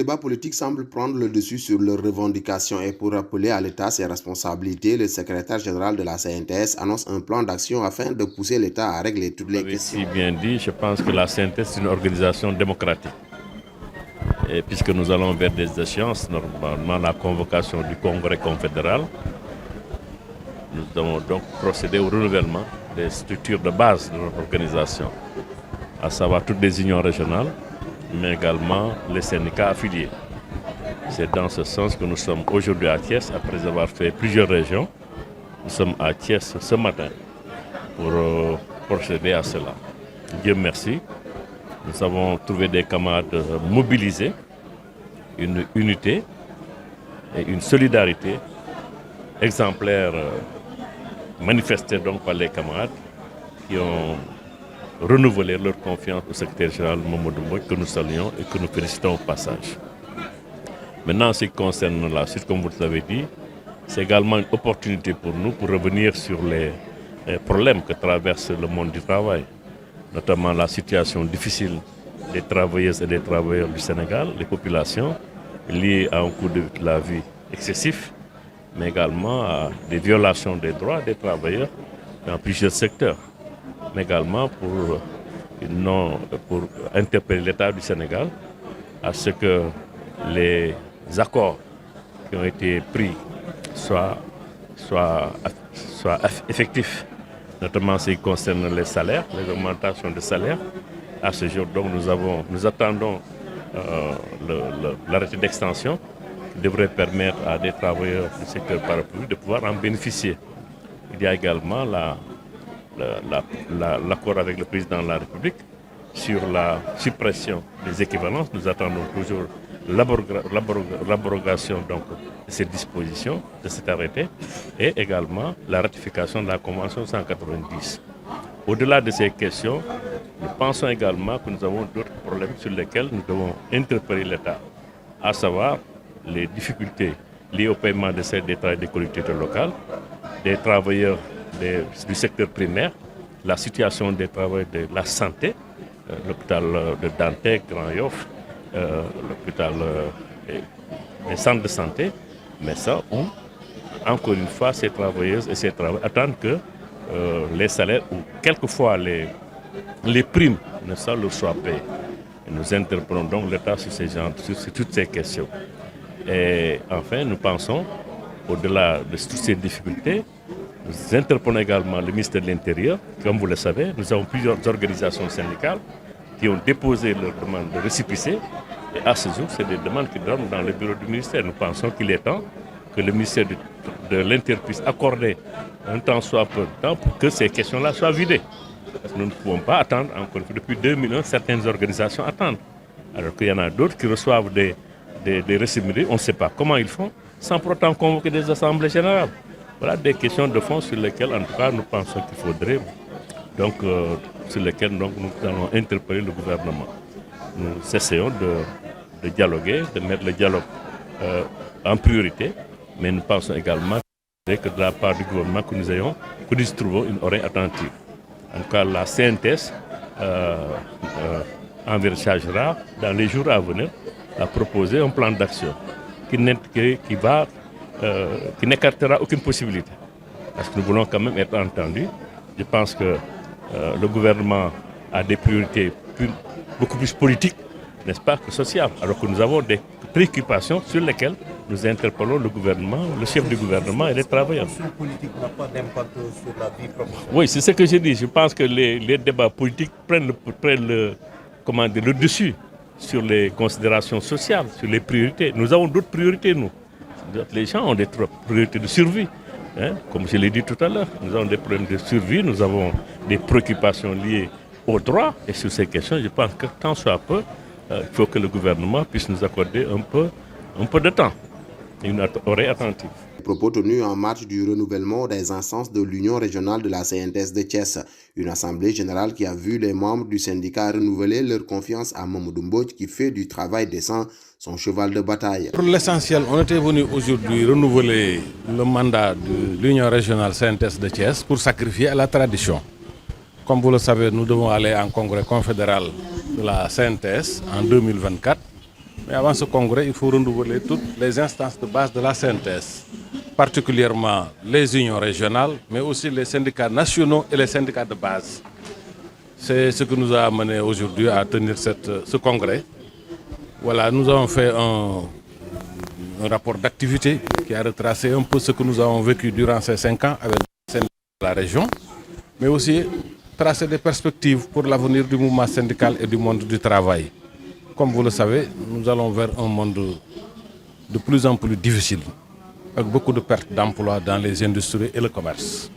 débat politique semble prendre le dessus sur leurs revendications et pour rappeler à l'État ses responsabilités, le secrétaire général de la CNTS annonce un plan d'action afin de pousser l'État à régler toutes les questions. Si bien dit, je pense que la CNTS est une organisation démocratique. Et puisque nous allons vers des échéances, normalement la convocation du Congrès confédéral, nous devons donc procéder au renouvellement des structures de base de notre organisation, à savoir toutes les unions régionales, mais également les syndicats affiliés. C'est dans ce sens que nous sommes aujourd'hui à Thiès, après avoir fait plusieurs régions. Nous sommes à Thiès ce matin pour procéder à cela. Dieu merci, nous avons trouvé des camarades mobilisés, une unité et une solidarité exemplaire manifestée donc par les camarades qui ont renouveler leur confiance au secrétaire général Mamadou Mbodj, que nous saluons et que nous félicitons au passage. Maintenant, en ce qui concerne la suite, comme vous l'avez dit, c'est également une opportunité pour nous pour revenir sur les problèmes que traverse le monde du travail, notamment la situation difficile des travailleuses et des travailleurs du Sénégal, les populations liées à un coût de la vie excessif, mais également à des violations des droits des travailleurs dans plusieurs secteurs. Mais également pour interpeller l'État du Sénégal à ce que les accords qui ont été pris soient effectifs, notamment en ce qui concerne les salaires, les augmentations de salaires. À ce jour, donc, nous attendons l'arrêté d'extension qui devrait permettre à des travailleurs du secteur parapublic de pouvoir en bénéficier. Il y a également l'accord avec le président de la République sur la suppression des équivalences. Nous attendons toujours l'abrogation donc de cette disposition, de cet arrêté, et également la ratification de la Convention 190. Au-delà de ces questions, nous pensons également que nous avons d'autres problèmes sur lesquels nous devons interpeller l'État, à savoir les difficultés liées au paiement de ces détails des collectivités locales, des travailleurs du secteur primaire, la situation des travailleurs de la santé, l'hôpital de Dantec, Grand Yoff, l'hôpital, les centres de santé, mais ça où, encore une fois, ces travailleuses et ces travailleurs attendent que les salaires ou quelquefois les primes ne soient payées. Et nous interpellons donc l'État sur toutes ces questions. Et enfin, nous pensons, au-delà de toutes ces difficultés, nous interpellons également le ministère de l'Intérieur. Comme vous le savez, nous avons plusieurs organisations syndicales qui ont déposé leur demande de récépissé. Et à ce jour, c'est des demandes qui dorment dans le bureau du ministère. Nous pensons qu'il est temps que le ministère de l'Intérieur puisse accorder un temps soit peu de temps pour que ces questions-là soient vidées. Parce que nous ne pouvons pas attendre, encore depuis 2001, certaines organisations attendent. Alors qu'il y en a d'autres qui reçoivent des récépissés, on ne sait pas comment ils font, sans pour autant convoquer des assemblées générales. Voilà des questions de fond sur lesquelles, en tout cas, nous pensons qu'il faudrait, donc, sur lesquelles donc, nous allons interpeller le gouvernement. Nous essayons de dialoguer, de mettre le dialogue en priorité, mais nous pensons également que de la part du gouvernement que nous trouvons une oreille attentive. En tout cas, la CNTS envisagera dans les jours à venir à proposer un plan d'action qui n'écartera aucune possibilité. Parce que nous voulons quand même être entendus. Je pense que le gouvernement a des priorités beaucoup plus politiques, n'est-ce pas, que sociales. Alors que nous avons des préoccupations sur lesquelles nous interpellons le gouvernement, le chef du gouvernement et les travailleurs. La politique n'a pas d'impact sur la vie professionnelle. Oui, c'est ce que j'ai dit. Je pense que les débats politiques prennent le dessus sur les considérations sociales, sur les priorités. Nous avons d'autres priorités, nous. Les gens ont des priorités de survie. Comme je l'ai dit tout à l'heure, nous avons des problèmes de survie, nous avons des préoccupations liées aux droits. Et sur ces questions, je pense que tant soit peu, il faut que le gouvernement puisse nous accorder un peu de temps, une oreille attentive. Propos tenus en marge du renouvellement des instances de l'Union régionale de la CNTS de Thiès, une assemblée générale qui a vu les membres du syndicat renouveler leur confiance à Mamadou Mbodj qui fait du travail décent son cheval de bataille. Pour l'essentiel, on était venu aujourd'hui renouveler le mandat de l'Union régionale CNTS de Thiès pour sacrifier à la tradition. Comme vous le savez, nous devons aller en congrès confédéral de la CNTS en 2024. Mais avant ce congrès, il faut renouveler toutes les instances de base de la CNTS, particulièrement les unions régionales, mais aussi les syndicats nationaux et les syndicats de base. C'est ce que nous a amené aujourd'hui à tenir ce congrès. Voilà, nous avons fait un rapport d'activité qui a retracé un peu ce que nous avons vécu durant ces 5 ans avec les syndicats de la région, mais aussi tracer des perspectives pour l'avenir du mouvement syndical et du monde du travail. Comme vous le savez, nous allons vers un monde de plus en plus difficile, avec beaucoup de pertes d'emplois dans les industries et le commerce.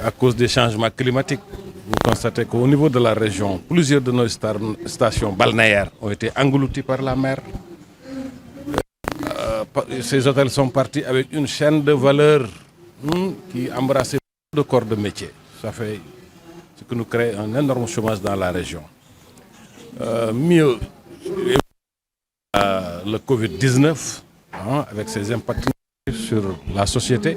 À cause des changements climatiques, vous constatez qu'au niveau de la région, plusieurs de nos stations balnéaires ont été englouties par la mer. Ces hôtels sont partis avec une chaîne de valeur qui embrassait beaucoup de corps de métier. Ça fait ce qui nous crée un énorme chômage dans la région. Mieux, le Covid-19, avec ses impacts sur la société,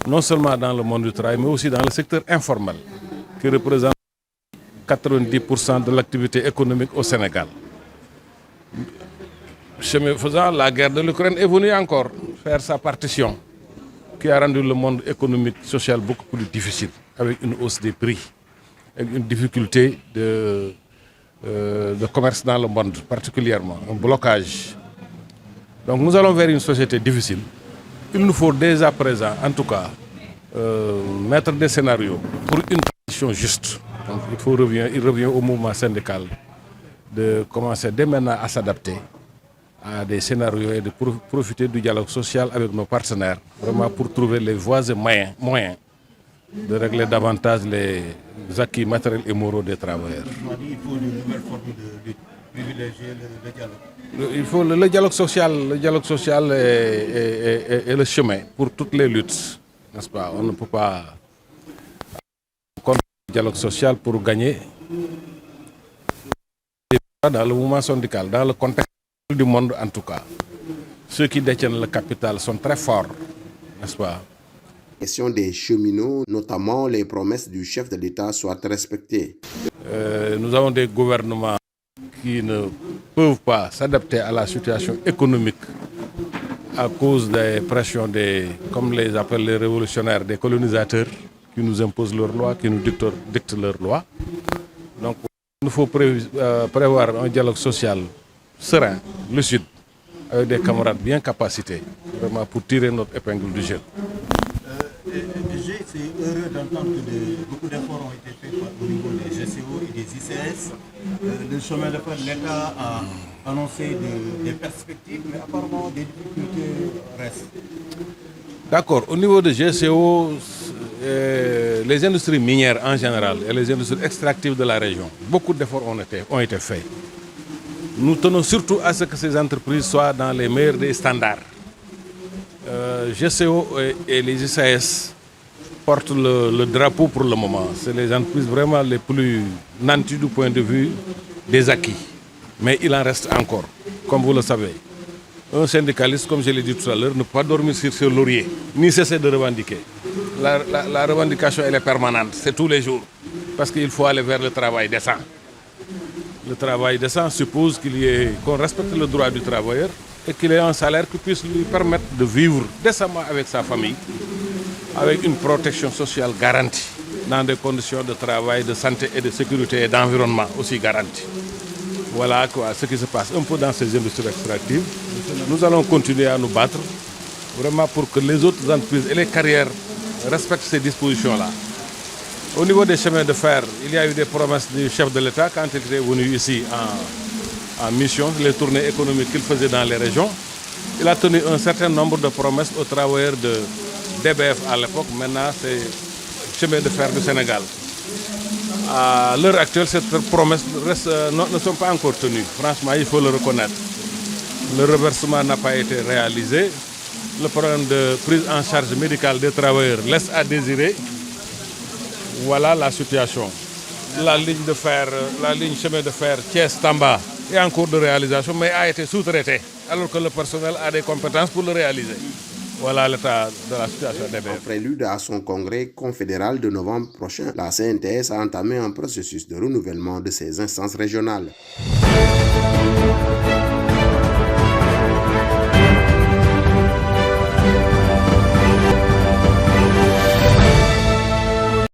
non seulement dans le monde du travail, mais aussi dans le secteur informel, qui représente 90% de l'activité économique au Sénégal. Chemin faisant, la guerre de l'Ukraine est venue encore faire sa partition, qui a rendu le monde économique et social beaucoup plus difficile, avec une hausse des prix, avec une difficulté de commerce dans le monde, particulièrement, un blocage. Donc nous allons vers une société difficile. Il nous faut dès à présent, en tout cas, mettre des scénarios pour une transition juste. Donc il revient au mouvement syndical de commencer dès maintenant à s'adapter à des scénarios et de profiter du dialogue social avec nos partenaires, vraiment pour trouver les voies et moyens de régler davantage les acquis matériels et moraux des travailleurs. Il faut une nouvelle forme de privilégier le dialogue. Il faut le dialogue social est le chemin pour toutes les luttes, n'est-ce pas? On ne peut pas contre le dialogue social pour gagner dans le mouvement syndical, dans le contexte du monde en tout cas. Ceux qui détiennent le capital sont très forts, n'est-ce pas? Question des cheminots, notamment les promesses du chef de l'État soient respectées. Nous avons des gouvernements qui ne peuvent pas s'adapter à la situation économique à cause des pressions comme les appellent les révolutionnaires, des colonisateurs qui nous imposent leurs lois, qui nous dictent leurs lois. Donc il nous faut prévoir un dialogue social serein, lucide, avec des camarades bien capacités, vraiment pour tirer notre épingle du jeu. C'est heureux d'entendre que beaucoup d'efforts ont été faits au niveau des GCO et des ICS. Le chemin de fer, l'État a annoncé des perspectives, mais apparemment des difficultés restent. D'accord. Au niveau des GCO, les industries minières en général et les industries extractives de la région, beaucoup d'efforts ont été faits. Nous tenons surtout à ce que ces entreprises soient dans les meilleurs des standards. GCO et les ICS portent le drapeau pour le moment. C'est les entreprises vraiment les plus nanties du point de vue des acquis. Mais il en reste encore, comme vous le savez. Un syndicaliste, comme je l'ai dit tout à l'heure, ne peut pas dormir sur ce laurier, ni cesser de revendiquer. La revendication, elle est permanente, c'est tous les jours. Parce qu'il faut aller vers le travail décent. Le travail décent suppose qu'on respecte le droit du travailleur et qu'il ait un salaire qui puisse lui permettre de vivre décemment avec sa famille, avec une protection sociale garantie, dans des conditions de travail, de santé et de sécurité et d'environnement aussi garanties. Voilà ce qui se passe un peu dans ces industries extractives. Nous allons continuer à nous battre vraiment pour que les autres entreprises et les carrières respectent ces dispositions-là. Au niveau des chemins de fer, il y a eu des promesses du chef de l'État quand il était venu ici en mission, les tournées économiques qu'il faisait dans les régions. Il a tenu un certain nombre de promesses aux travailleurs de DBF à l'époque. Maintenant, c'est chemin de fer du Sénégal. À l'heure actuelle, cette promesse ne sont pas encore tenues. Franchement, il faut le reconnaître. Le reversement n'a pas été réalisé. Le problème de prise en charge médicale des travailleurs laisse à désirer. Voilà la situation. La ligne chemin de fer Thiès-Tamba est en cours de réalisation, mais a été sous-traitée, alors que le personnel a des compétences pour le réaliser. Voilà l'état de la situation des BF. En prélude à son congrès confédéral de novembre prochain, la CNTS a entamé un processus de renouvellement de ses instances régionales.